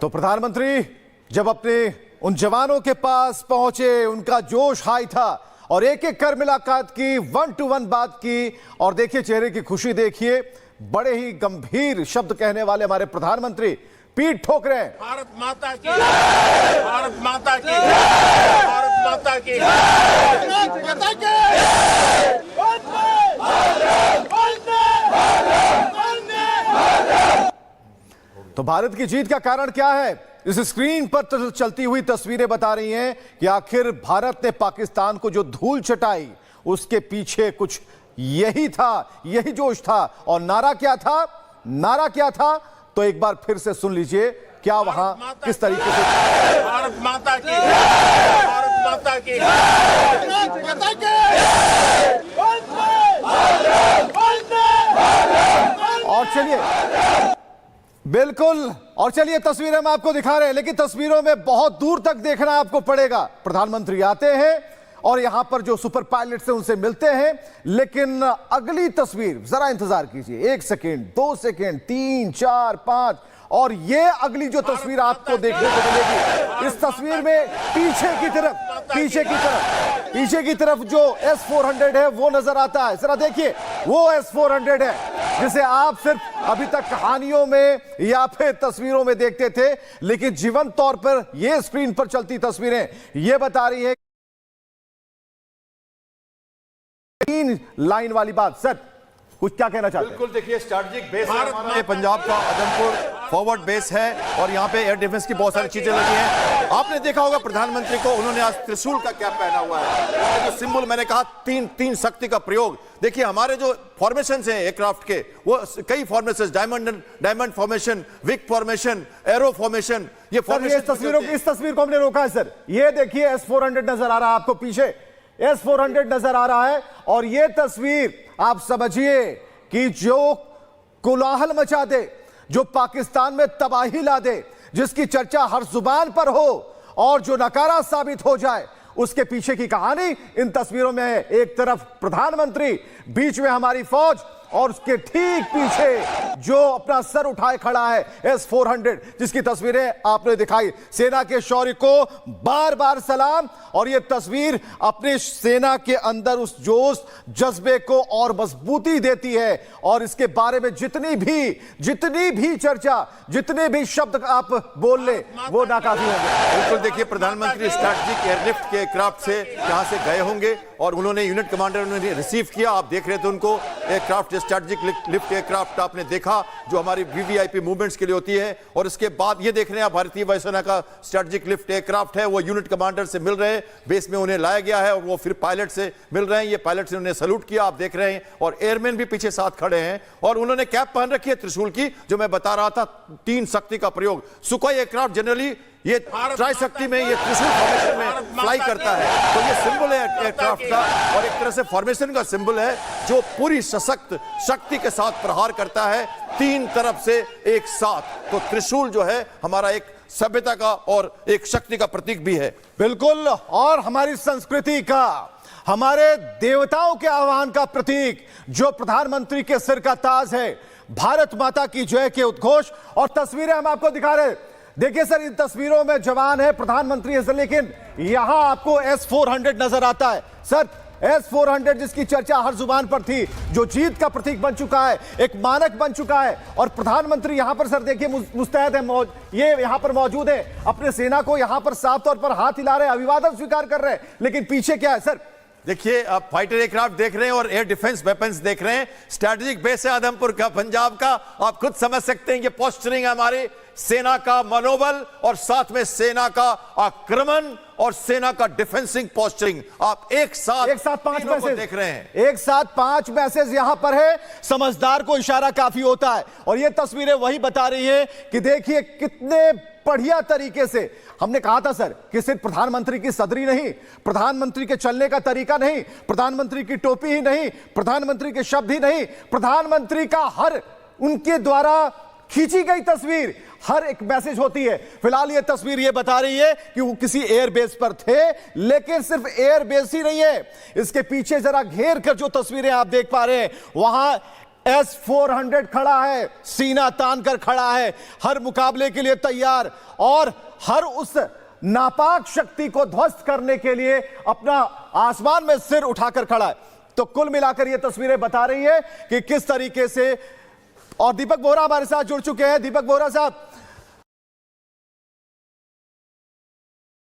तो प्रधानमंत्री जब अपने उन जवानों के पास पहुंचे, उनका जोश हाई था और एक एक कर मुलाकात की, 1 to 1 बात की, और देखिए चेहरे की खुशी देखिए। बड़े ही गंभीर शब्द कहने वाले हमारे प्रधानमंत्री पीठ ठोक रहे हैं। भारत माता की, भारत माता की, भारत माता की, भारत माता की। तो भारत की जीत का कारण क्या है? इस स्क्रीन पर चलती हुई तस्वीरें बता रही हैं कि आखिर भारत ने पाकिस्तान को जो धूल चटाई, उसके पीछे कुछ यही था, यही जोश था। और नारा क्या था? नारा क्या था? तो एक बार फिर से सुन लीजिए क्या वहां किस तरीके से भारत माता की, भारत माता की, भारत माता की। और चलिए, बिल्कुल, और चलिए तस्वीरें हम आपको दिखा रहे हैं, लेकिन तस्वीरों में बहुत दूर तक देखना आपको पड़ेगा। प्रधानमंत्री आते हैं और यहां पर जो सुपर पायलट से उनसे मिलते हैं, लेकिन अगली तस्वीर जरा इंतजार कीजिए, 1 सेकेंड, 2 सेकेंड, 3, 4, 5, और ये अगली जो तस्वीर आपको देखने को मिलेगी, इस तस्वीर में पीछे की तरफ जो S-400 है वो नजर आता है। जरा देखिए, वो S-400 है जिसे आप सिर्फ अभी तक कहानियों में या फिर तस्वीरों में देखते थे, लेकिन जीवंत तौर पर ये स्क्रीन पर चलती तस्वीरें ये बता रही है। 3 लाइन वाली बात, सर कुछ क्या कहना चाहते हैं? बिल्कुल, देखिए स्ट्रैटेजिक बेस हमारे पंजाब का आदमपुर फॉरवर्ड बेस है और यहाँ पे एयर डिफेंस की बहुत सारी चीजें लगी हैं। आपने देखा होगा प्रधानमंत्री को, उन्होंने आज त्रिशूल का कैप पहना हुआ है। जो सिंबल मैंने कहा, तीन शक्ति का प्रयोग। देखिए हमारे जो फॉर्मेशन हैं एयरक्राफ्ट के, वो कई formation, diamond formation, vic formation, arrow formation, ये तस्वीरों की, इस तस्वीर को हमने रोका है सर। ये देखिए S-400 नजर आ रहा है आपको, पीछे S-400 नजर आ रहा है। और ये तस्वीर आप समझिए कि जो कोलाहल मचा दे, जो पाकिस्तान में तबाही ला दे, जिसकी चर्चा हर जुबान पर हो और जो नकारा साबित हो जाए, उसके पीछे की कहानी इन तस्वीरों में है। एक तरफ प्रधानमंत्री, बीच में हमारी फौज, और उसके ठीक पीछे जो अपना सर उठाए खड़ा है S-400, जिसकी तस्वीरें आपने दिखाई। सेना के शौर्य को बार बार सलाम। और यह तस्वीर अपने सेना के अंदर उस जोश, जज्बे को और मजबूती देती है। और इसके बारे में जितनी भी चर्चा, जितने भी शब्द आप बोल ले, वो नाकाफी होंगे। बिल्कुल, देखिए प्रधानमंत्री स्ट्रैटेजिक एयरलिफ्ट के एयरक्राफ्ट से यहां से गए होंगे और उन्होंने यूनिट कमांडर उन्होंने रिसीव किया। आप देख रहे थे उनको। एयरक्राफ्ट स्ट्रैटेजिक लिफ्ट एयरक्राफ्ट आपने देखा, जो हमारी वीवीआईपी मूवमेंट्स के लिए होती है। और इसके बाद ये देख रहे हैं भारतीय वायुसेना का स्ट्रैटेजिक लिफ्ट एयरक्राफ्ट है, वो यूनिट कमांडर से मिल रहे हैं, बेस में उन्हें लाया गया है और वो फिर पायलट से मिल रहे हैं। ये पायलट से उन्हें सैल्यूट किया, आप देख रहे हैं। और एयरमैन भी पीछे साथ खड़े हैं और उन्होंने कैप पहन रखी है त्रिशूल की, जो मैं बता रहा था, 3 शक्ति का प्रयोग। सुखोई एयरक्राफ्ट जनरली ये ट्राई शक्ति में, ये त्रिशूल फॉर्मेशन में फ्लाई करता है। तो ये सिंबल है एयरक्राफ्ट का और एक तरह से फॉर्मेशन का सिंबल है, जो पूरी सशक्त शक्ति के साथ प्रहार करता है 3 तरफ से एक साथ। तो त्रिशूल जो है हमारा एक सभ्यता का और एक शक्ति का प्रतीक भी है। बिल्कुल, और हमारी संस्कृति का, हमारे देवताओं के आह्वान का प्रतीक, जो प्रधानमंत्री के सिर का ताज है। भारत माता की जय के उद्घोष। और तस्वीरें हम आपको दिखा रहे हैं। देखिए सर, इन तस्वीरों में जवान है, प्रधानमंत्री है, लेकिन यहां आपको S-400 नजर आता है। सर S-400 जिसकी चर्चा हर जुबान पर थी, जो जीत का प्रतीक बन चुका है, एक मानक बन चुका है। और प्रधानमंत्री यहां पर सर देखिए मुस्तैद है, ये यहां पर मौजूद है, अपने सेना को यहां पर साफ तौर पर हाथ हिला रहे हैं, अभिवादन स्वीकार कर रहे हैं। लेकिन पीछे क्या है सर? देखिए, आप फाइटर एयरक्राफ्ट देख रहे हैं और एयर डिफेंस वेपन्स देख रहे हैं। स्ट्रैटेजिक बेस है आदमपुर का, पंजाब का। आप खुद समझ सकते हैं कि पोस्चरिंग है हमारी सेना का मनोबल, और साथ में सेना का आक्रमण और सेना का डिफेंसिंग पोस्चरिंग। आप एक साथ 5 मैसेज देख रहे हैं। एक साथ 5 मैसेज यहां पर है। समझदार को इशारा काफी होता है। और ये तस्वीरें वही बता रही है कि देखिए कितने बढ़िया तरीके से, हमने कहा था सर कि सिर्फ प्रधानमंत्री की सदरी नहीं, प्रधानमंत्री के चलने का तरीका नहीं, प्रधानमंत्री की टोपी ही नहीं, प्रधानमंत्री के शब्द ही नहीं, प्रधानमंत्री का हर उनके द्वारा खींची गई तस्वीर, हर एक मैसेज होती है। फिलहाल ये तस्वीर ये बता रही है कि वो किसी एयरबेस पर थे, लेकिन सिर्फ एयरबेस ही नहीं है, इसके पीछे जरा घेर कर जो तस्वीरें आप देख पा रहे हैं, वहां S-400 खड़ा है, सीना तान कर खड़ा है, हर मुकाबले के लिए तैयार और हर उस नापाक शक्ति को ध्वस्त करने के लिए अपना आसमान में सिर उठाकर खड़ा है। तो कुल मिलाकर यह तस्वीरें बता रही है कि किस तरीके से, और दीपक बोहरा हमारे साथ जुड़ चुके हैं। दीपक बोहरा साहब,